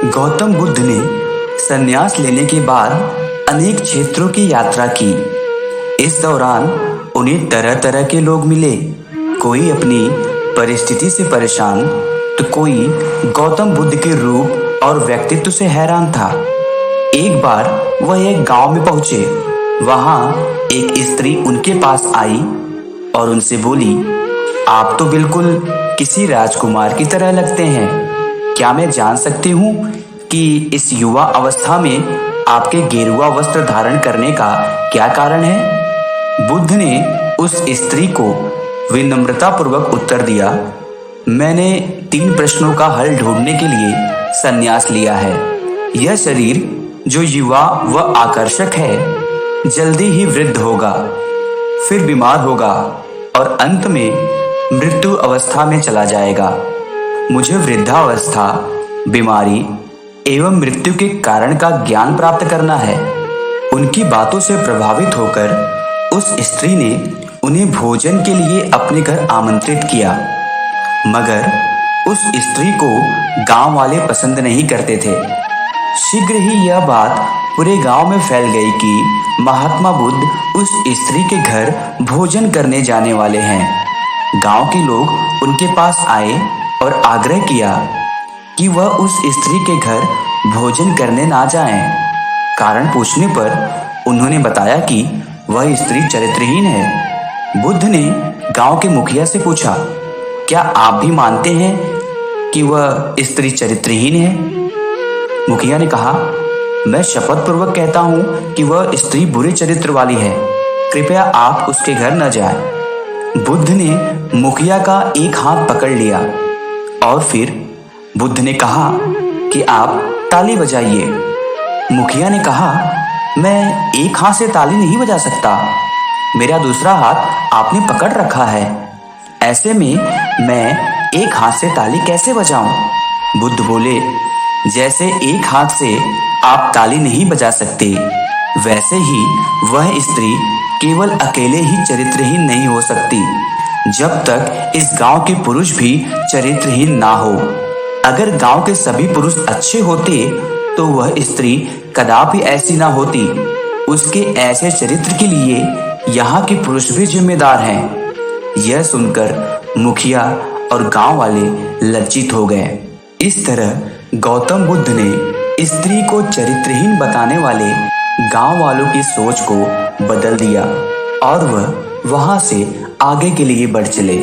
गौतम बुद्ध ने संन्यास लेने के बाद अनेक क्षेत्रों की यात्रा की। इस दौरान उन्हें तरह तरह के लोग मिले। कोई अपनी परिस्थिति से परेशान तो कोई गौतम बुद्ध के रूप और व्यक्तित्व से हैरान था। एक बार वह एक गांव में पहुंचे। वहां एक स्त्री उनके पास आई और उनसे बोली, आप तो बिल्कुल किसी राजकुमार की तरह लगते हैं। क्या मैं जान सकती हूँ कि इस युवा अवस्था में आपके गेरुआ वस्त्र धारण करने का क्या कारण है? बुद्ध ने उस स्त्री को विनम्रता पूर्वक उत्तर दिया, मैंने 3 प्रश्नों का हल ढूंढने के लिए संन्यास लिया है। यह शरीर जो युवा व आकर्षक है जल्दी ही वृद्ध होगा, फिर बीमार होगा और अंत में मृत्यु अवस्था में चला जाएगा। मुझे वृद्धावस्था, बीमारी एवं मृत्यु के कारण का ज्ञान प्राप्त करना है। उनकी बातों से प्रभावित होकर उस स्त्री ने उन्हें भोजन के लिए अपने घर आमंत्रित किया, मगर उस स्त्री को गांव वाले पसंद नहीं करते थे। शीघ्र ही यह बात पूरे गांव में फैल गई कि महात्मा बुद्ध उस स्त्री के घर भोजन करने जाने वाले हैं। गांव के लोग उनके पास आए और आग्रह किया कि वह उस स्त्री के घर भोजन करने ना जाएं। कारण पूछने पर उन्होंने बताया कि वह स्त्री चरित्रहीन है। बुद्ध ने गांव के मुखिया से पूछा, क्या आप भी मानते हैं कि वह स्त्री चरित्रहीन है? मुखिया ने कहा, मैं शपथ पूर्वक कहता हूं कि वह स्त्री बुरे चरित्र वाली है। कृपया आप उसके घर न जाएं। बुद्ध ने मुखिया का एक हाथ पकड़ लिया और फिर बुद्ध ने कहा कि आप ताली बजाइए। मुखिया ने कहा, मैं एक हाथ से ताली नहीं बजा सकता। मेरा दूसरा हाथ आपने पकड़ रखा है। ऐसे में मैं एक हाथ से ताली कैसे बजाऊं? बुद्ध बोले, जैसे एक हाथ से आप ताली नहीं बजा सकते, वैसे ही वह स्त्री केवल अकेले ही चरित्रहीन नहीं हो सकती जब तक इस गांव के पुरुष भी चरित्रहीन ना हो। अगर गांव के सभी पुरुष अच्छे होते तो वह स्त्री कदापि ऐसी ना होती। उसके ऐसे चरित्र के लिए यहाँ के पुरुष भी जिम्मेदार हैं। यह सुनकर मुखिया और गांव वाले लज्जित हो गए। इस तरह गौतम बुद्ध ने स्त्री को चरित्रहीन बताने वाले गांव वालों की सोच को बदल दिया और वह वहां से आगे के लिए बढ़ चले।